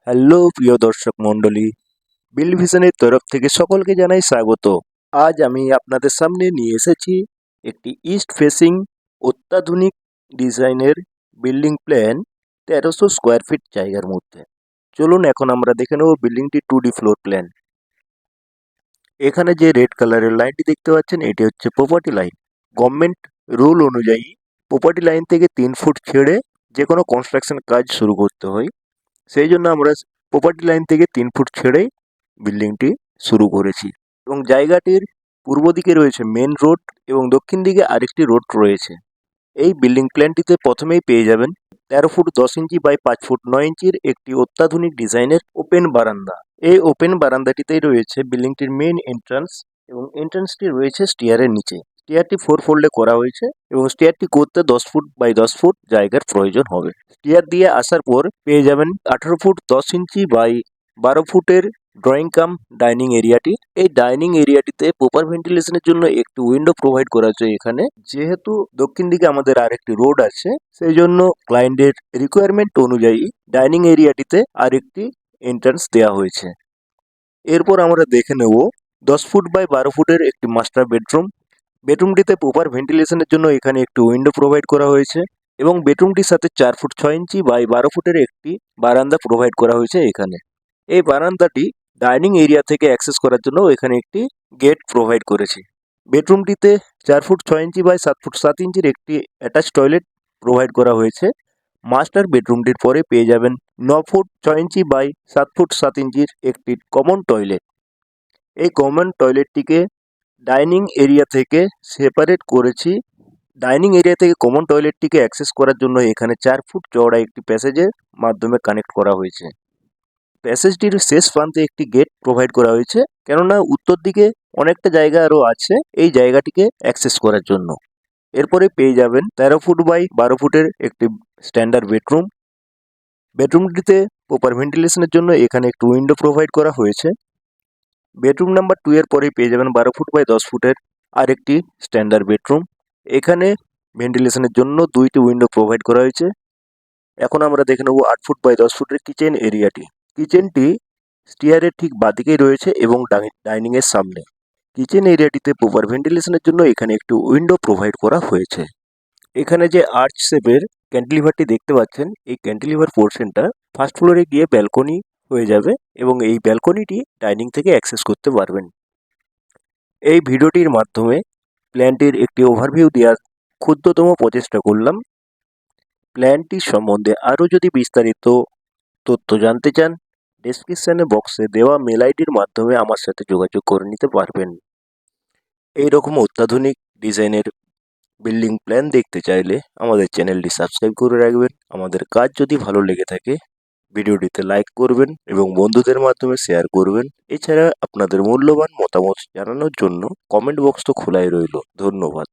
Hello প্রিয় দর্শক মণ্ডলী, বিল্ড ভিশনের তরফ থেকে সকলকে জানাই স্বাগত। আজ আমি আপনাদের সামনে নিয়ে এসেছি একটি ইস্ট ফেসিং অত্যাধুনিক ডিজাইনের বিল্ডিং প্ল্যান ১৩০০ স্কোয়ার ফিট জায়গার মধ্যে। চলুন এখন আমরা দেখে নেব বিল্ডিংটি 2D ফ্লোর প্ল্যান। এখানে যে রেড কালারের লাইনটি দেখতে পাচ্ছেন এটি হচ্ছে প্রপার্টি লাইন। গভর্নমেন্ট রুল অনুযায়ী প্রপার্টি লাইন থেকে ৩ ফুট ছেড়ে যে কোনো কনস্ট্রাকশন কাজ শুরু করতে হয়। সেই জন্য আমরা প্রপার্টি লাইন থেকে ৩ ফুট ছেড়েই বিল্ডিংটি শুরু করেছি এবং জায়গাটির পূর্ব দিকে রয়েছে মেন রোড এবং দক্ষিণ দিকে আরেকটি রোড রয়েছে। এই বিল্ডিং প্ল্যানটিতে প্রথমেই পেয়ে যাবেন ১৩ ফুট ১০ ইঞ্চি বাই ৫ ফুট ৯ ইঞ্চির একটি অত্যাধুনিক ডিজাইনের ওপেন বারান্দা। এই ওপেন বারান্দাটিতেই রয়েছে বিল্ডিংটির মেন এন্ট্রান্স এবং এন্ট্রান্সটি রয়েছে স্টিয়ারের নিচে। স্টিয়ারটি 4 ফোল্ডে করা হয়েছে এবং স্টিয়ারটি করতে ১০ ফুট বাই ১০ ফুট জায়গার প্রয়োজন হবে। স্টিয়ার দিয়ে আসার পর পেয়ে যাবেন ১৮ ফুট ১০ ইঞ্চি বাই ১২ ফুটের ড্রয়িং কাম ডাইনিং এরিয়াটি। এই ডাইনিং এরিয়াটিতে প্রপার ভেন্টিলেশনের জন্য একটি উইন্ডো প্রোভাইড করা হয়েছে এখানে। যেহেতু দক্ষিণ দিকে আমাদের আরেকটি রোড আছে, সেই জন্য ক্লায়েন্টের রিকোয়ারমেন্ট অনুযায়ী ডাইনিং এরিয়াটিতে আরেকটি এন্ট্রান্স দেওয়া হয়েছে। এরপর আমরা দেখে নেব ১০ ফুট বাই ১২ ফুটের একটি মাস্টার বেডরুম। বেডরুমটিতে প্রপার ভেন্টিলেশনের জন্য এখানে একটি উইন্ডো প্রোভাইড করা হয়েছে এবং বেডরুমটির সাথে ৪ ফুট ৬ ইঞ্চি বাই ১২ ফুটের একটি বারান্দা প্রোভাইড করা হয়েছে এখানে। এই বারান্দাটি ডাইনিং এরিয়া থেকে অ্যাক্সেস করার জন্য এখানে একটি গেট প্রোভাইড করেছি। বেডরুমটিতে ৪ ফুট ৬ ইঞ্চি বাই ৭ ফুট ৭ ইঞ্চির একটি অ্যাটাচ টয়লেট প্রোভাইড করা হয়েছে। মাস্টার বেডরুমটির পরে পেয়ে যাবেন ৯ ফুট ৬ ইঞ্চি বাই ৭ ফুট ৭ ইঞ্চির একটি কমন টয়লেট। এই কমন টয়লেটটিকে ডাইনিং এরিয়া থেকে সেপারেট করেছি। ডাইনিং এরিয়া থেকে কমন টয়লেটটিকে অ্যাক্সেস করার জন্য এখানে ৪ ফুট চওড়া একটি প্যাসেজের মাধ্যমে কানেক্ট করা হয়েছে। প্যাসেজটির শেষ প্রান্তে একটি গেট প্রোভাইড করা হয়েছে, কেননা উত্তর দিকে অনেকটা জায়গা আরও আছে এই জায়গাটিকে অ্যাক্সেস করার জন্য। এরপরে পেয়ে যাবেন ১৩ ফুট বাই ১২ ফুটের একটি স্ট্যান্ডার্ড বেডরুম। বেডরুমটিতে প্রপার ভেন্টিলেশনের জন্য এখানে একটি উইন্ডো প্রোভাইড করা হয়েছে। বেডরুম নাম্বার 2 এর পরেই পেয়ে যাবেন ১২ ফুট বাই ১০ ফুটের আরেকটি স্ট্যান্ডার্ড বেডরুম। এখানে ভেন্টিলেশনের জন্য ২টি উইন্ডো প্রোভাইড করা হয়েছে। এখন আমরা দেখে নেব ৮ ফুট বাই ১০ ফুটের কিচেন এরিয়াটি। কিচেনটি স্টিয়ারের ঠিক বাঁদিকেই রয়েছে এবং ডাইনিংয়ের সামনে। কিচেন এরিয়াটিতে প্রপার ভেন্টিলেশনের জন্য এখানে একটি উইন্ডো প্রোভাইড করা হয়েছে। এখানে যে আর্চ শেপের ক্যান্টিলিভারটি দেখতে পাচ্ছেন, এই ক্যান্টিলিভার পোর্শনটা ফার্স্ট ফ্লোরে গিয়ে ব্যালকনি হয়ে যাবে এবং এই ব্যালকনিটি ডাইনিং থেকে অ্যাক্সেস করতে পারবেন। এই ভিডিওটির মাধ্যমে প্ল্যানটির একটি ওভারভিউ দেওয়ার ক্ষুদ্রতম প্রচেষ্টা করলাম। প্ল্যানটির সম্বন্ধে আরও যদি বিস্তারিত তথ্য জানতে চান, ডেসক্রিপশনে বক্সে দেওয়া মেল আইডির মাধ্যমে আমার সাথে যোগাযোগ করে নিতে পারবেন। এই রকম অত্যাধুনিক ডিজাইনের বিল্ডিং প্ল্যান দেখতে চাইলে আমাদের চ্যানেলটি সাবস্ক্রাইব করে রাখবেন। আমাদের কাজ যদি ভালো লেগে থাকে ভিডিওটিতে লাইক করবেন এবং বন্ধুদের মাধ্যমে শেয়ার করবেন। এছাড়া আপনাদের মূল্যবান মতামত জানানোর জন্য কমেন্ট বক্স তো খোলাই রইল। ধন্যবাদ।